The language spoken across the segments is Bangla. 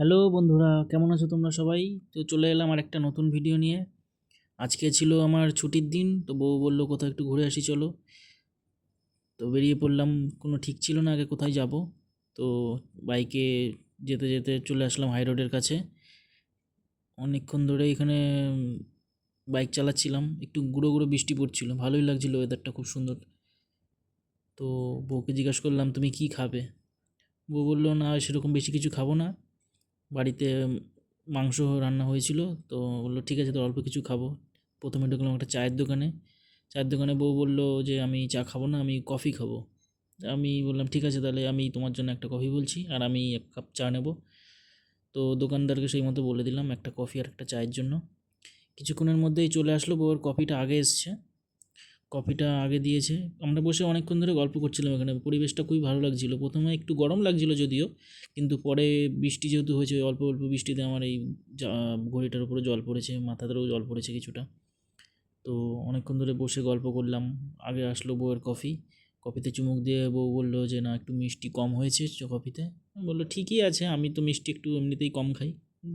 হ্যালো বন্ধুরা, কেমন আছো তোমরা সবাই? তো চলে এলাম আর একটা নতুন ভিডিও নিয়ে। আজকে ছিল আমার ছুটির দিন, তো বউ বললো কোথাও একটু ঘুরে আসি চলো। তো বেরিয়ে পড়লাম, কোনো ঠিক ছিল না আগে কোথায় যাব। তো বাইকে যেতে যেতে চলে আসলাম হাই রোডের কাছে। অনেকক্ষণ ধরে এখানে বাইক চালাচ্ছিলাম, একটু গুঁড়ো গুঁড়ো বৃষ্টি পড়ছিল, ভালোই লাগছিল, ওয়েদারটা খুব সুন্দর। তো বউকে জিজ্ঞাসা করলাম তুমি কি খাবে। বউ বললো না সেরকম বেশি কিছু খাবো না, বাড়িতে মাংস রান্না হয়েছিল। তো বললো ঠিক আছে, তো অল্প কিছু খাবো। প্রথমে ঢুকলাম একটা চায়ের দোকানে। চায়ের দোকানে বউ বললো যে আমি চা খাবো না, আমি কফি খাবো। আমি বললাম ঠিক আছে, তাহলে আমি তোমার জন্য একটা কফি বলছি আর আমি এক কাপ চা নেব। তো দোকানদারকে সেই মতো বলে দিলাম একটা কফি আর একটা চায়ের জন্য। কিছুক্ষণের মধ্যেই চলে আসলো, বউয়ের কফিটা আগে এসছে, কফিটা আগে দিয়েছে। আমরা বসে অনেকক্ষণ ধরে গল্প করছিলাম, এখানে পরিবেশটা খুবই ভালো লাগছিল। প্রথমে একটু গরম লাগছিল যদিও, কিন্তু পরে বৃষ্টি যেহেতু হয়েছে, অল্প অল্প বৃষ্টিতে আমার এই ঘড়িটার উপরে জল পড়েছে, মাথাতেও জল পড়েছে কিছুটা। তো অনেকক্ষণ ধরে বসে গল্প করলাম। আগে আসলো বউয়ের কফি, কফিতে চুমুক দিয়ে বউ বললো যে না একটু মিষ্টি কম হয়েছে কফিতে। আমি বললো ঠিকই আছে, আমি তো মিষ্টি একটু এমনিতেই কম খাই,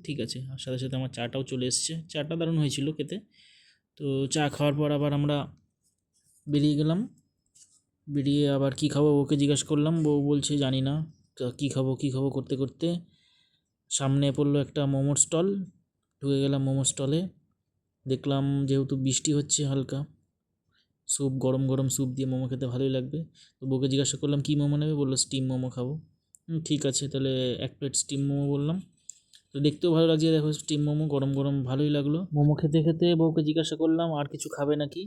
ঠিক আছে। আর সাথে সাথে আমার চাটাও চলে এসছে, চাটা দারুণ হয়েছিল খেতে। তো চা খাওয়ার পর আবার আমরা বেরিয়ে গেলাম। বেরিয়ে আবার কী খাবো ওকে জিজ্ঞেস করলাম, বউ বলছে জানি না। তো কী খাবো কী খাবো করতে করতে সামনে পড়লো একটা মোমোর স্টল। ঢুকে গেলাম মোমোর স্টলে। দেখলাম যেহেতু বৃষ্টি হচ্ছে হালকা, স্যুপ, গরম গরম স্যুপ দিয়ে মোমো খেতে ভালোই লাগবে। তো বউকে জিজ্ঞাসা করলাম কী মোমো নেবে, বললো স্টিম মোমো খাবো। ঠিক আছে, তাহলে এক প্লেট স্টিম মোমো বললাম। তো দেখতেও ভালো লাগছে, দেখো স্টিম মোমো গরম গরম, ভালোই লাগলো। মোমো খেতে খেতে বউকে জিজ্ঞাসা করলাম আর কিছু খাবে নাকি।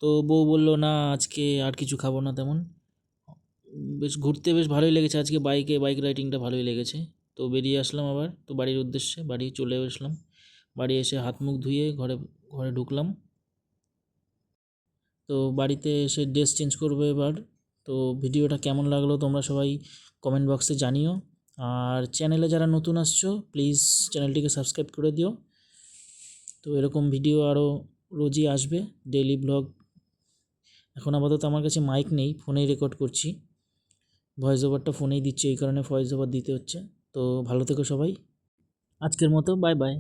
তো বউ বললো না আজকে আর কিছু খাবো না তেমন। বেশ ঘুরতে বেশ ভালোই লেগেছে আজকে, বাইক রাইডিংটা ভালোই লেগেছে। তো বেরিয়ে আসলাম আবার, তো বাড়ির উদ্দেশ্যে বাড়ি চলে আসলাম। বাড়ি এসে হাত মুখ ধুয়ে ঘরে ঘরে ঢুকলাম। তো বাড়িতে এসে ড্রেস চেঞ্জ করবো এবার। তো ভিডিওটা কেমন লাগলো তোমরা সবাই কমেন্ট বক্সে জানিও। আর চ্যানেলে যারা নতুন আসছো প্লিজ চ্যানেলটিকে সাবস্ক্রাইব করে দিও। তো এরকম ভিডিও আরও রোজই আসবে, ডেইলি ব্লগ। এখন আপাতত আমার কাছে মাইক নেই, ফোনেই রেকর্ড করছি, ভয়েস ওভারটা ফোনেই দিচ্ছি, এই কারণে ভয়েস ওভার দিতে হচ্ছে। তো ভালো থেকো সবাই, আজকের মতো বাই বাই।